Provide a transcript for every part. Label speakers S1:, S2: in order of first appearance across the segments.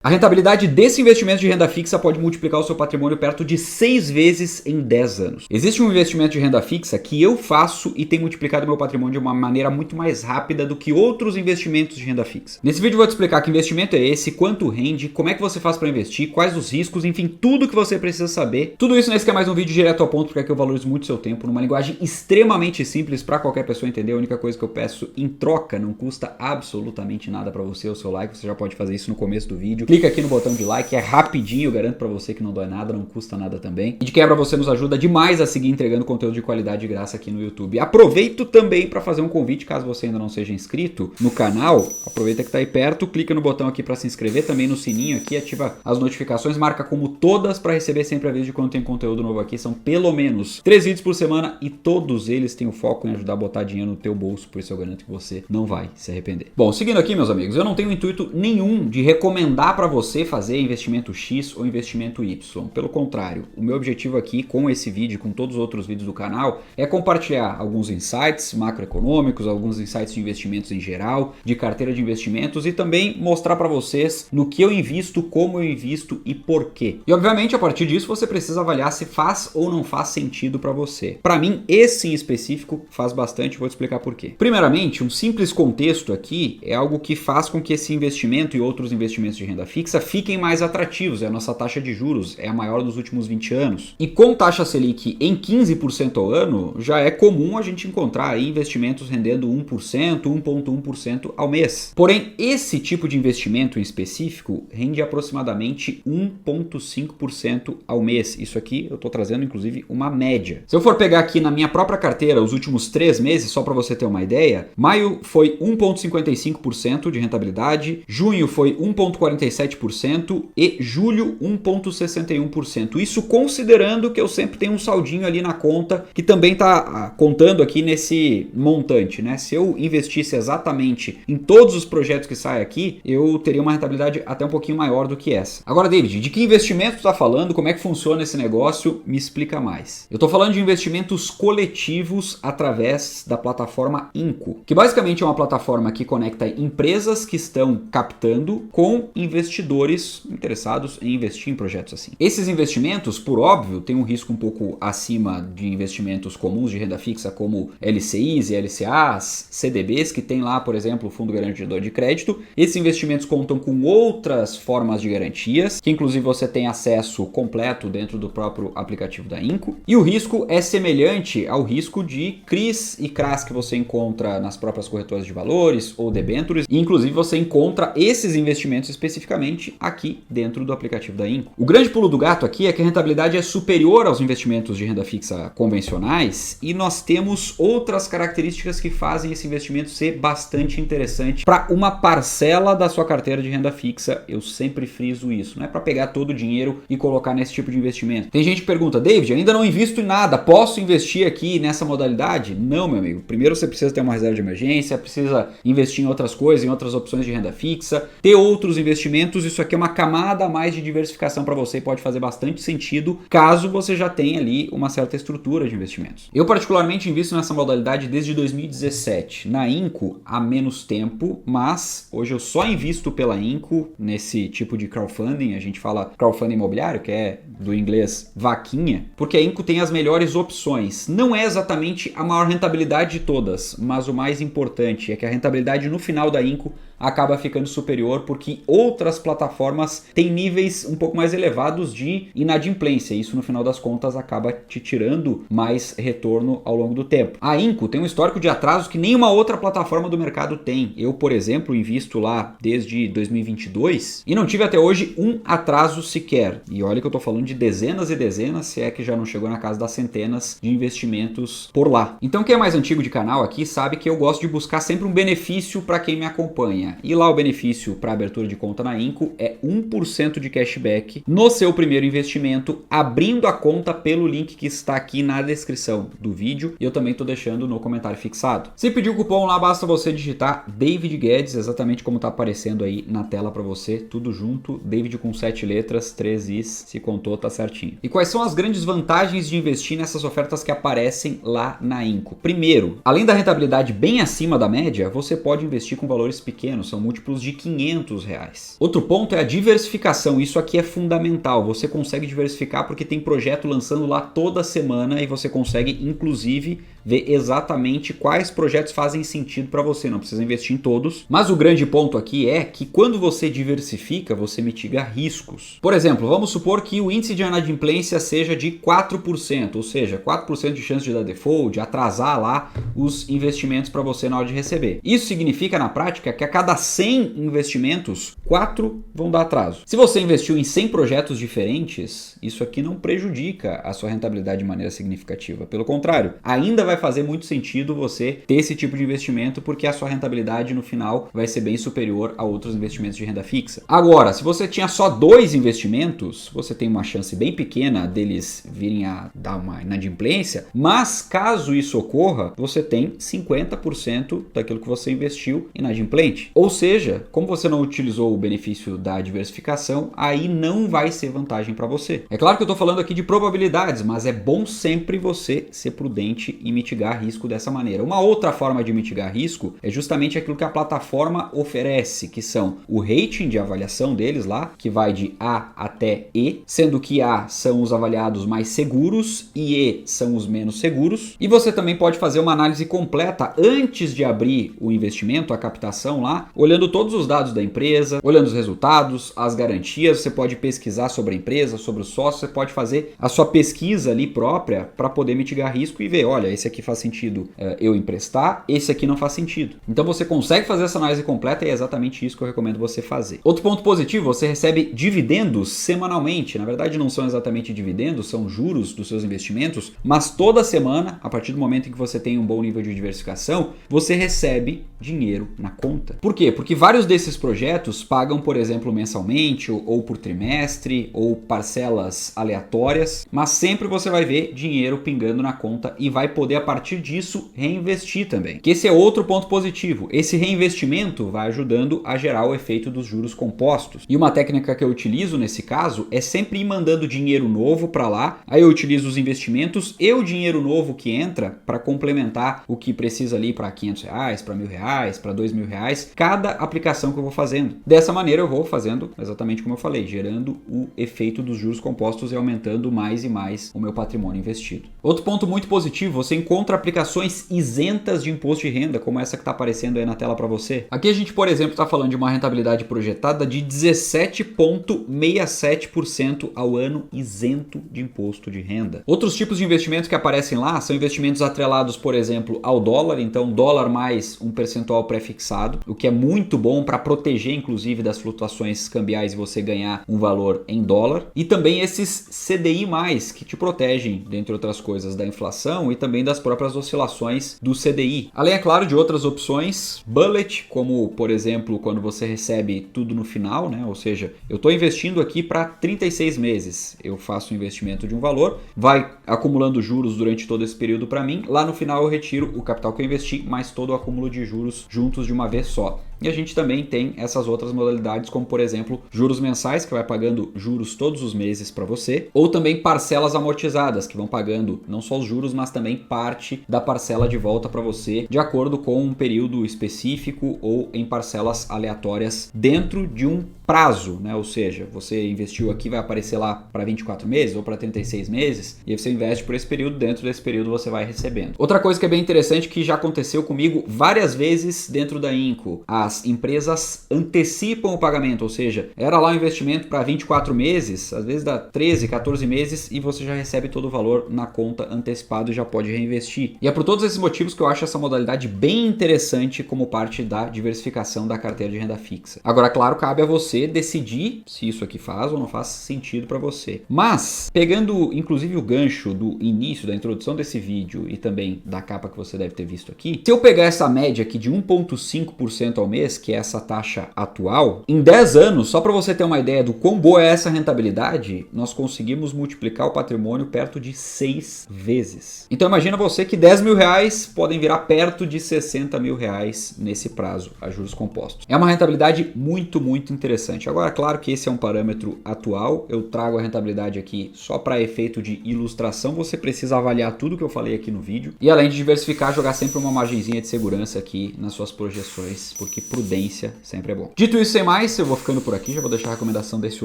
S1: A rentabilidade desse investimento de renda fixa pode multiplicar o seu patrimônio perto de 6 vezes em 10 anos. Existe um investimento de renda fixa que eu faço e tem multiplicado meu patrimônio de uma maneira muito mais rápida do que outros investimentos de renda fixa. Nesse vídeo eu vou te explicar que investimento é esse, quanto rende, como é que você faz para investir, quais os riscos, enfim, tudo que você precisa saber. Tudo isso nesse que é mais um vídeo direto ao ponto, porque aqui eu valorizo muito seu tempo, numa linguagem extremamente simples para qualquer pessoa entender. A única coisa que eu peço em troca, não custa absolutamente nada para você, o seu like, você já pode fazer isso no começo do vídeo. Clica aqui no botão de like, é rapidinho, eu garanto pra você que não dói nada, não custa nada também. E de quebra você nos ajuda demais a seguir entregando conteúdo de qualidade de graça aqui no YouTube. Aproveito também para fazer um convite, caso você ainda não seja inscrito no canal, aproveita que tá aí perto, clica no botão aqui para se inscrever, também no sininho aqui, ativa as notificações, marca como todas para receber sempre aviso de quando tem conteúdo novo aqui. São pelo menos 3 vídeos por semana e todos eles têm o foco em ajudar a botar dinheiro no teu bolso, por isso eu garanto que você não vai se arrepender. Bom, seguindo aqui, meus amigos, eu não tenho intuito nenhum de recomendar para você fazer investimento X ou investimento Y. Pelo contrário, o meu objetivo aqui com esse vídeo, com todos os outros vídeos do canal, é compartilhar alguns insights macroeconômicos, alguns insights de investimentos em geral, de carteira de investimentos e também mostrar para vocês no que eu invisto, como eu invisto e por quê. E obviamente a partir disso você precisa avaliar se faz ou não faz sentido para você. Para mim, esse em específico faz bastante, vou te explicar por quê. Primeiramente, um simples contexto aqui é algo que faz com que esse investimento e outros investimentos de renda fixa fiquem mais atrativos. A nossa taxa de juros é a maior dos últimos 20 anos. E com taxa Selic em 15% ao ano, já é comum a gente encontrar aí investimentos rendendo 1%, 1,1% ao mês. Porém, esse tipo de investimento em específico rende aproximadamente 1,5% ao mês. Isso aqui eu estou trazendo inclusive uma média. Se eu for pegar aqui na minha própria carteira os últimos 3 meses, só para você ter uma ideia, maio foi 1,55% de rentabilidade, junho foi 1,47%, e julho 1,61%. Isso considerando que eu sempre tenho um saldinho ali na conta que também está contando aqui nesse montante, né? Se eu investisse exatamente em todos os projetos que saem aqui, eu teria uma rentabilidade até um pouquinho maior do que essa. Agora, David, de que investimento tu está falando? Como é que funciona esse negócio? Me explica mais. Eu estou falando de investimentos coletivos através da plataforma Inco, que basicamente é uma plataforma que conecta empresas que estão captando com investidores interessados em investir em projetos assim. Esses investimentos, por óbvio, têm um risco um pouco acima de investimentos comuns de renda fixa, como LCIs e LCAs, CDBs, que tem lá, por exemplo, o Fundo Garantidor de Crédito. Esses investimentos contam com outras formas de garantias, que inclusive você tem acesso completo dentro do próprio aplicativo da Inco. E o risco é semelhante ao risco de CRIs e CRAs que você encontra nas próprias corretoras de valores ou debêntures. E inclusive você encontra esses investimentos especificamente aqui dentro do aplicativo da Inco. O grande pulo do gato aqui é que a rentabilidade é superior aos investimentos de renda fixa convencionais e nós temos outras características que fazem esse investimento ser bastante interessante para uma parcela da sua carteira de renda fixa. Eu sempre friso isso, não é para pegar todo o dinheiro e colocar nesse tipo de investimento. Tem gente que pergunta, David, ainda não invisto em nada, posso investir aqui nessa modalidade? Não, meu amigo. Primeiro você precisa ter uma reserva de emergência, precisa investir em outras coisas, em outras opções de renda fixa, ter outros investimentos. Isso aqui é uma camada a mais de diversificação para você e pode fazer bastante sentido caso você já tenha ali uma certa estrutura de investimentos. Eu particularmente invisto nessa modalidade desde 2017. Na Inco há menos tempo, mas hoje eu só invisto pela Inco nesse tipo de crowdfunding. A gente fala crowdfunding imobiliário, que é do inglês vaquinha, porque a Inco tem as melhores opções. Não é exatamente a maior rentabilidade de todas, mas o mais importante é que a rentabilidade no final da Inco acaba ficando superior porque outras plataformas têm níveis um pouco mais elevados de inadimplência. Isso no final das contas acaba te tirando mais retorno ao longo do tempo. A Inco tem um histórico de atrasos que nenhuma outra plataforma do mercado tem. Eu, por exemplo, invisto lá desde 2022 e não tive até hoje um atraso sequer. E olha que eu estou falando de dezenas e dezenas, se é que já não chegou na casa das centenas de investimentos por lá. Então quem é mais antigo de canal aqui sabe que eu gosto de buscar sempre um benefício para quem me acompanha. E lá o benefício para abertura de conta na Inco é 1% de cashback no seu primeiro investimento, abrindo a conta pelo link que está aqui na descrição do vídeo. E eu também estou deixando no comentário fixado. Se pedir o cupom lá, basta você digitar David Guedes, exatamente como está aparecendo aí na tela para você, tudo junto, David com 7 letras, 3 Is, se contou, tá certinho. E quais são as grandes vantagens de investir nessas ofertas que aparecem lá na Inco? Primeiro, além da rentabilidade bem acima da média, você pode investir com valores pequenos. menos, são múltiplos de R$500. Outro ponto é a diversificação, isso aqui é fundamental, você consegue diversificar porque tem projeto lançando lá toda semana e você consegue inclusive ver exatamente quais projetos fazem sentido para você, não precisa investir em todos, mas o grande ponto aqui é que quando você diversifica, você mitiga riscos. Por exemplo, vamos supor que o índice de inadimplência seja de 4%, ou seja, 4% de chance de dar default, de atrasar lá os investimentos para você na hora de receber. Isso significa na prática que a cada 100 investimentos, 4 vão dar atraso. Se você investiu em 100 projetos diferentes, isso aqui não prejudica a sua rentabilidade de maneira significativa. Pelo contrário, ainda vai fazer muito sentido você ter esse tipo de investimento porque a sua rentabilidade no final vai ser bem superior a outros investimentos de renda fixa. Agora, se você tinha só 2 investimentos, você tem uma chance bem pequena deles virem a dar uma inadimplência, mas caso isso ocorra, você tem 50% daquilo que você investiu inadimplente. Ou seja, como você não utilizou o benefício da diversificação, aí não vai ser vantagem para você. É claro que eu estou falando aqui de probabilidades, mas é bom sempre você ser prudente e mitigar risco dessa maneira. Uma outra forma de mitigar risco é justamente aquilo que a plataforma oferece, que são o rating de avaliação deles lá, que vai de A até E, sendo que A são os avaliados mais seguros e E são os menos seguros. E você também pode fazer uma análise completa antes de abrir o investimento, a captação lá, olhando todos os dados da empresa, olhando os resultados, as garantias, você pode pesquisar sobre a empresa, sobre o sócio, você pode fazer a sua pesquisa ali própria para poder mitigar risco e ver, olha, esse aqui faz sentido eu emprestar, esse aqui não faz sentido. Então você consegue fazer essa análise completa e é exatamente isso que eu recomendo você fazer. Outro ponto positivo, você recebe dividendos semanalmente. Na verdade não são exatamente dividendos, são juros dos seus investimentos, mas toda semana, a partir do momento em que você tem um bom nível de diversificação, você recebe dinheiro na conta. Por quê? Porque vários desses projetos pagam, por exemplo, mensalmente ou por trimestre ou parcelas aleatórias, mas sempre você vai ver dinheiro pingando na conta e vai poder a partir disso reinvestir também. Que esse é outro ponto positivo. Esse reinvestimento vai ajudando a gerar o efeito dos juros compostos. E uma técnica que eu utilizo nesse caso é sempre ir mandando dinheiro novo para lá. Aí eu utilizo os investimentos e o dinheiro novo que entra para complementar o que precisa ali para R$500, para R$1.000, para R$2.000, cada aplicação que eu vou fazendo. Dessa maneira eu vou fazendo exatamente como eu falei, gerando o efeito dos juros compostos e aumentando mais e mais o meu patrimônio investido. Outro ponto muito positivo, você encontra aplicações isentas de imposto de renda, como essa que está aparecendo aí na tela para você. Aqui a gente, por exemplo, está falando de uma rentabilidade projetada de 17,67% ao ano isento de imposto de renda. Outros tipos de investimentos que aparecem lá são investimentos atrelados, por exemplo, ao dólar, então dólar mais um percentual pré-fixado, o que é muito bom para proteger, inclusive, das flutuações cambiais e você ganhar um valor em dólar. E também esses CDI+, que te protegem, dentre outras coisas, da inflação e também das próprias oscilações do CDI. Além, é claro, de outras opções, bullet, como, por exemplo, quando você recebe tudo no final, né? Ou seja, eu estou investindo aqui para 36 meses. Eu faço um investimento de um valor, vai acumulando juros durante todo esse período para mim. Lá no final eu retiro o capital que eu investi, mais todo o acúmulo de juros juntos de uma vez só. E a gente também tem essas outras modalidades, como por exemplo, juros mensais, que vai pagando juros todos os meses para você, ou também parcelas amortizadas, que vão pagando não só os juros, mas também parte da parcela de volta para você, de acordo com um período específico ou em parcelas aleatórias dentro de um prazo, né? Ou seja, você investiu aqui, vai aparecer lá para 24 meses ou para 36 meses, e aí você investe por esse período, dentro desse período você vai recebendo. Outra coisa que é bem interessante, que já aconteceu comigo várias vezes dentro da Inco, as empresas antecipam o pagamento, ou seja, era lá um investimento para 24 meses, às vezes dá 13, 14 meses e você já recebe todo o valor na conta antecipado e já pode reinvestir. E é por todos esses motivos que eu acho essa modalidade bem interessante como parte da diversificação da carteira de renda fixa. Agora, claro, cabe a você decidir se isso aqui faz ou não faz sentido para você. Mas, pegando inclusive o gancho do início, da introdução desse vídeo e também da capa que você deve ter visto aqui, se eu pegar essa média aqui de 1,5% ao mês, que é essa taxa atual, em 10 anos, só para você ter uma ideia do quão boa é essa rentabilidade, nós conseguimos multiplicar o patrimônio perto de 6 vezes. Então imagina você que R$10.000 podem virar perto de R$60.000 nesse prazo, a juros compostos. É uma rentabilidade muito, muito interessante. Agora, claro que esse é um parâmetro atual, eu trago a rentabilidade aqui só para efeito de ilustração, você precisa avaliar tudo que eu falei aqui no vídeo e além de diversificar, jogar sempre uma margenzinha de segurança aqui nas suas projeções, porque prudência sempre é bom. Dito isso, sem mais, eu vou ficando por aqui, já vou deixar a recomendação desse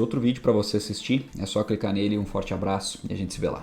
S1: outro vídeo para você assistir. É só clicar nele, um forte abraço e a gente se vê lá.